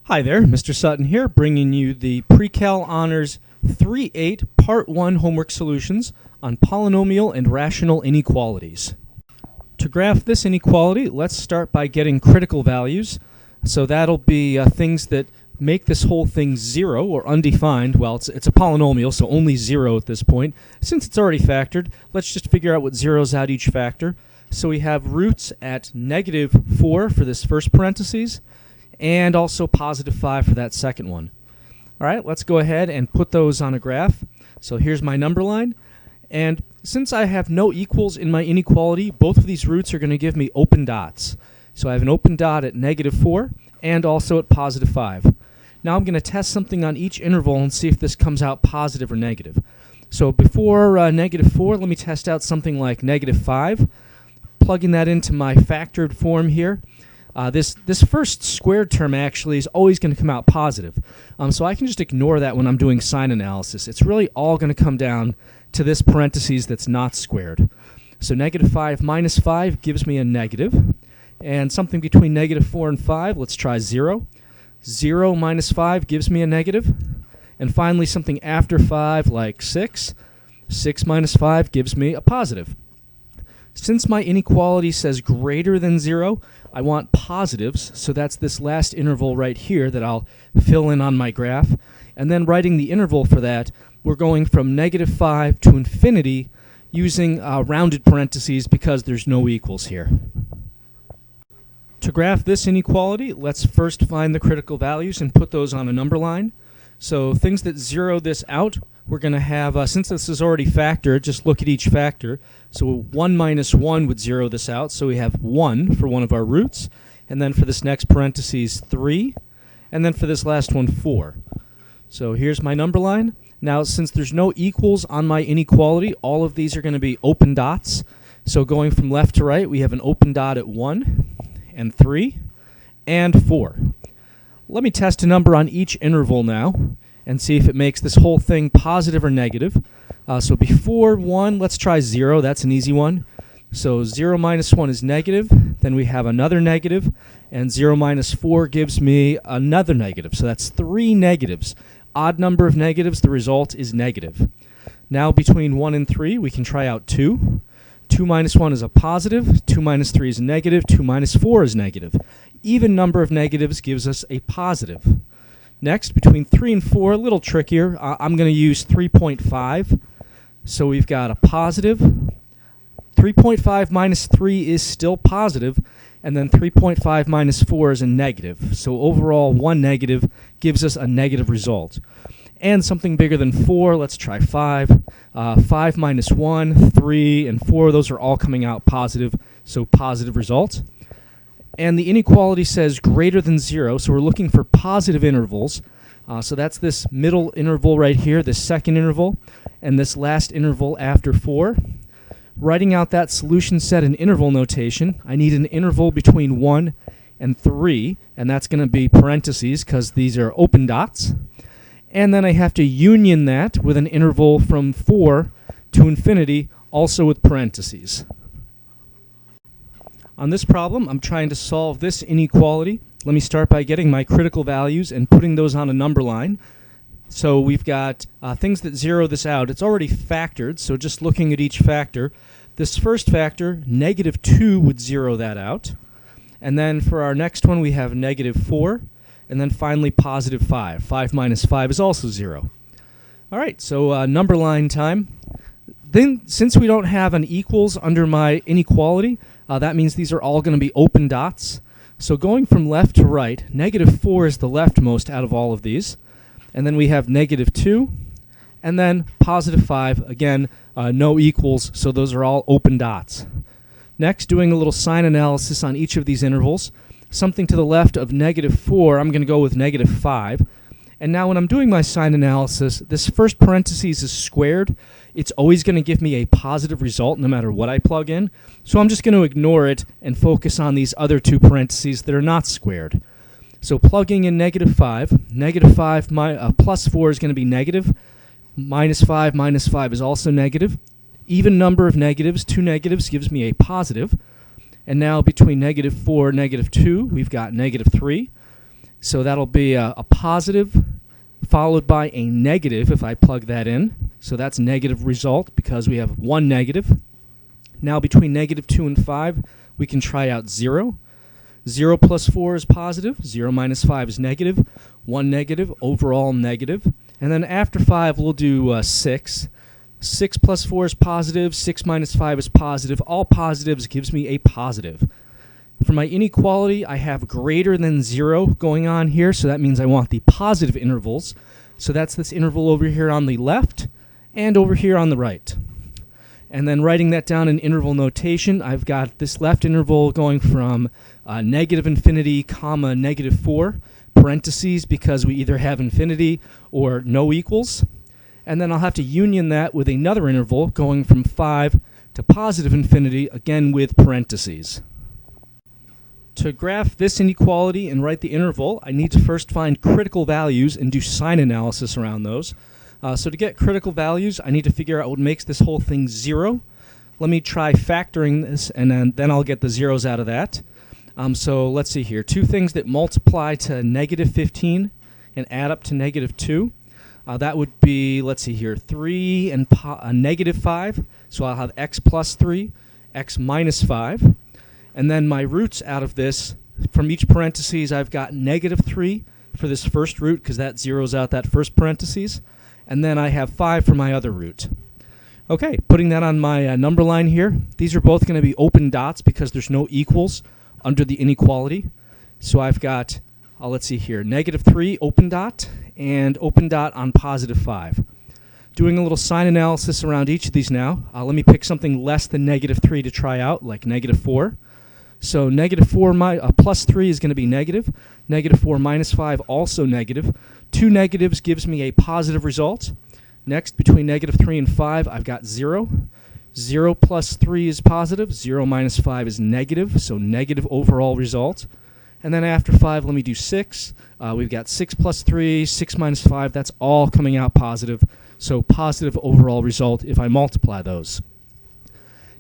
Hi there, Mr. Sutton here, bringing you the Pre-Cal Honors 3-8 Part 1 homework solutions on polynomial and rational inequalities. To graph this inequality, let's start by getting critical values. So that'll be things that make this whole thing 0 or undefined. Well, it's a polynomial, so only 0 at this point. Since it's already factored, let's just figure out what zeros out each factor. So we have roots at -4 for this first parentheses, and also +5 for that second one. All right, let's go ahead and put those on a graph. So here's my number line, and since I have no equals in my inequality, both of these roots are going to give me open dots. So I have an open dot at -4 and also at +5. Now I'm going to test something on each interval and see if this comes out positive or negative. So before -4, let me test out something like -5. Plugging that into my factored form here. This first squared term actually is always going to come out positive. So I can just ignore that when I'm doing sign analysis. It's really all going to come down to this parentheses that's not squared. So -5 minus 5 gives me a negative. And something between -4 and 5, let's try 0. 0 minus 5 gives me a negative. And finally something after 5 like 6. 6 minus 5 gives me a positive. Since my inequality says greater than 0, I want positives, so that's this last interval right here that I'll fill in on my graph. And then writing the interval for that, we're going from -5 to infinity using rounded parentheses because there's no equals here. To graph this inequality, let's first find the critical values and put those on a number line. So things that zero this out, we're going to have, since this is already factored, just look at each factor. So 1 minus 1 would zero this out. So we have 1 for one of our roots. And then for this next parentheses, 3. And then for this last one, 4. So here's my number line. Now, since there's no equals on my inequality, all of these are going to be open dots. So going from left to right, we have an open dot at 1 and 3 and 4. Let me test a number on each interval now and see if it makes this whole thing positive or negative. So before 1, let's try 0. That's an easy one. So 0 minus 1 is negative. Then we have another negative. And 0 minus 4 gives me another negative. So that's 3 negatives. Odd number of negatives, the result is negative. Now between 1 and 3, we can try out 2. 2 minus 1 is a positive. 2 minus 3 is negative. 2 minus 4 is negative. Even number of negatives gives us a positive. Next, between 3 and 4, a little trickier. I'm going to use 3.5. So we've got a positive. 3.5 minus 3 is still positive. And then 3.5 minus 4 is a negative. So overall, one negative gives us a negative result. And something bigger than 4, let's try 5. 5 minus 1, 3, and 4, those are all coming out positive. So positive result. And the inequality says greater than 0, so we're looking for positive intervals. So that's this middle interval right here, this second interval, and this last interval after 4. Writing out that solution set in interval notation, I need an interval between 1 and 3, and that's going to be parentheses because these are open dots. And then I have to union that with an interval from 4 to infinity, also with parentheses. On this problem, I'm trying to solve this inequality. Let me start by getting my critical values and putting those on a number line. So we've got things that zero this out. It's already factored, so just looking at each factor. This first factor, -2, would zero that out. And then for our next one, we have -4. And then finally, +5. 5 minus 5 is also 0. All right, so number line time. Then, since we don't have an equals under my inequality, that means these are all going to be open dots. So going from left to right, -4 is the leftmost out of all of these. And then we have -2. And then +5, again, no equals, so those are all open dots. Next, doing a little sign analysis on each of these intervals. Something to the left of -4, I'm going to go with -5. And now when I'm doing my sign analysis, this first parentheses is squared. It's always going to give me a positive result no matter what I plug in. So I'm just going to ignore it and focus on these other two parentheses that are not squared. So plugging in -5, -5 plus 4 is going to be negative. -5 minus 5 is also negative. Even number of negatives, 2 negatives gives me a positive. And now between -4 and -2, we've got -3. So that'll be a positive followed by a negative if I plug that in. So that's negative result because we have one negative. Now between negative 2 and 5, we can try out 0. 0 plus 4 is positive. 0 minus 5 is negative. 1 negative, overall negative. And then after 5, we'll do 6. 6 plus 4 is positive. 6 minus 5 is positive. All positives gives me a positive. For my inequality, I have greater than 0 going on here, so that means I want the positive intervals. So that's this interval over here on the left and over here on the right. And then writing that down in interval notation, I've got this left interval going from negative infinity, comma, negative 4, parentheses, because we either have infinity or no equals. And then I'll have to union that with another interval going from 5 to positive infinity, again with parentheses. To graph this inequality and write the interval, I need to first find critical values and do sign analysis around those. So to get critical values, I need to figure out what makes this whole thing 0. Let me try factoring this, and then I'll get the zeros out of that. So let's see here. Two things that multiply to negative 15 and add up to negative 2. That would be, let's see here, 3 and negative 5. So I'll have x plus 3, x minus 5. And then my roots out of this, from each parentheses, I've got negative 3 for this first root, because that zeroes out that first parentheses. And then I have 5 for my other root. Okay, putting that on my number line here. These are both going to be open dots because there's no equals under the inequality. So I've got, let's see here, negative 3 open dot and open dot on positive 5. Doing a little sign analysis around each of these now. Let me pick something less than negative 3 to try out, like negative 4. So negative 4 plus 3 is going to be negative. Negative 4 minus 5 also negative. Two negatives gives me a positive result. Next, between negative 3 and 5, I've got 0. 0 plus 3 is positive. 0 minus 5 is negative, so negative overall result. And then after 5, let me do 6. We've got 6 plus 3, 6 minus 5. That's all coming out positive, so positive overall result if I multiply those.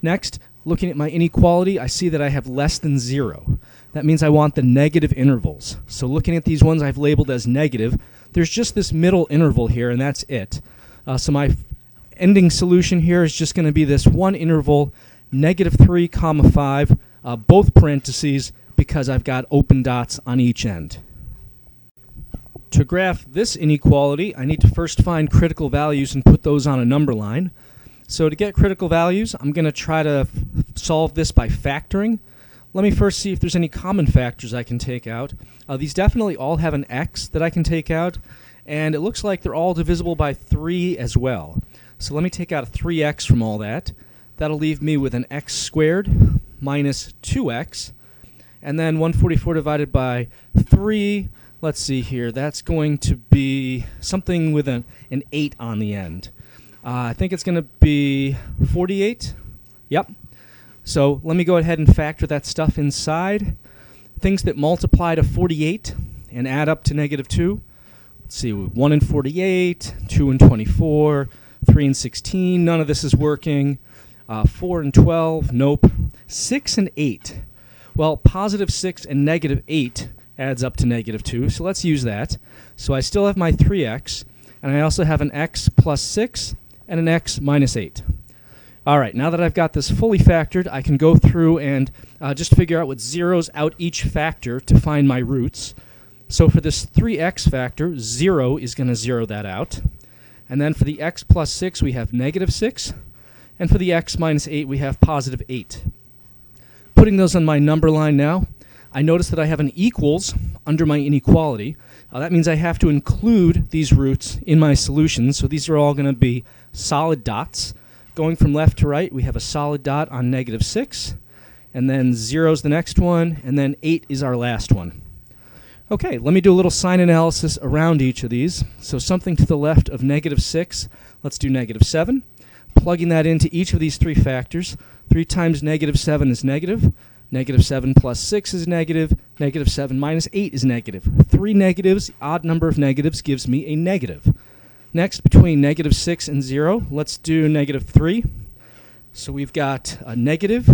Next, looking at my inequality, I see that I have less than 0. That means I want the negative intervals. So looking at these ones I've labeled as negative, there's just this middle interval here, and that's it. So my ending solution here is just going to be this one interval, negative 3 comma 5, both parentheses, because I've got open dots on each end. To graph this inequality, I need to first find critical values and put those on a number line. So to get critical values, I'm going to try to solve this by factoring. Let me first see if there's any common factors I can take out. These definitely all have an x that I can take out, and it looks like they're all divisible by 3 as well. So let me take out a 3x from all that. That'll leave me with an x squared minus 2x, and then 144 divided by 3, let's see here, that's going to be something with an 8 on the end. I think it's going to be 48. Yep. So let me go ahead and factor that stuff inside. Things that multiply to 48 and add up to negative 2. Let's see, 1 and 48, 2 and 24, 3 and 16. None of this is working. 4 and 12. Nope. 6 and 8. Well, positive 6 and negative 8 adds up to negative 2. So let's use that. So I still have my 3x, and I also have an x plus 6 and an x minus 8. All right, now that I've got this fully factored, I can go through and just figure out what zeros out each factor to find my roots. So for this 3x factor, 0 is going to zero that out. And then for the x plus 6, we have negative 6. And for the x minus 8, we have positive 8. Putting those on my number line now, I notice that I have an equals under my inequality. That means I have to include these roots in my solution. So these are all going to be solid dots. Going from left to right, we have a solid dot on negative 6. And then 0 is the next one. And then 8 is our last one. Okay, let me do a little sign analysis around each of these. So something to the left of negative 6, let's do negative 7. Plugging that into each of these three factors. 3 times negative 7 is negative. Negative 7 plus 6 is negative. Negative 7 minus 8 is negative. 3 negatives, odd number of negatives, gives me a negative. Next, between negative 6 and 0, let's do negative 3. So we've got a negative.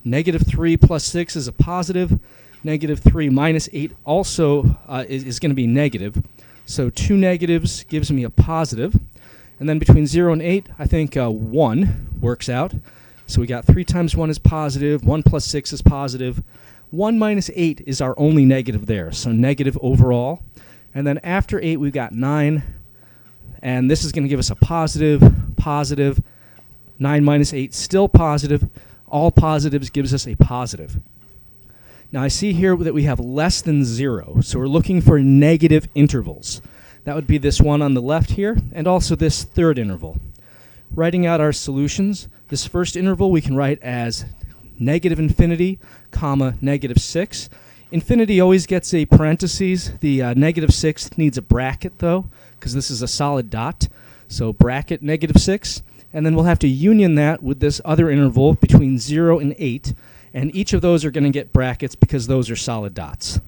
Negative 3 plus 6 is a positive. Negative 3 minus 8 also is going to be negative. So 2 negatives gives me a positive. And then between 0 and 8, I think 1 works out. So we got 3 times 1 is positive, 1 plus 6 is positive. 1 minus 8 is our only negative there, so negative overall. And then after 8, we've got 9. And this is going to give us a positive, positive. 9 minus 8, still positive. All positives gives us a positive. Now I see here that we have less than 0, so we're looking for negative intervals. That would be this one on the left here, and also this third interval. Writing out our solutions, this first interval we can write as negative infinity, comma, negative 6. Infinity always gets a parentheses. The negative 6 needs a bracket, though, because this is a solid dot. So bracket negative 6. And then we'll have to union that with this other interval between 0 and 8. And each of those are going to get brackets because those are solid dots.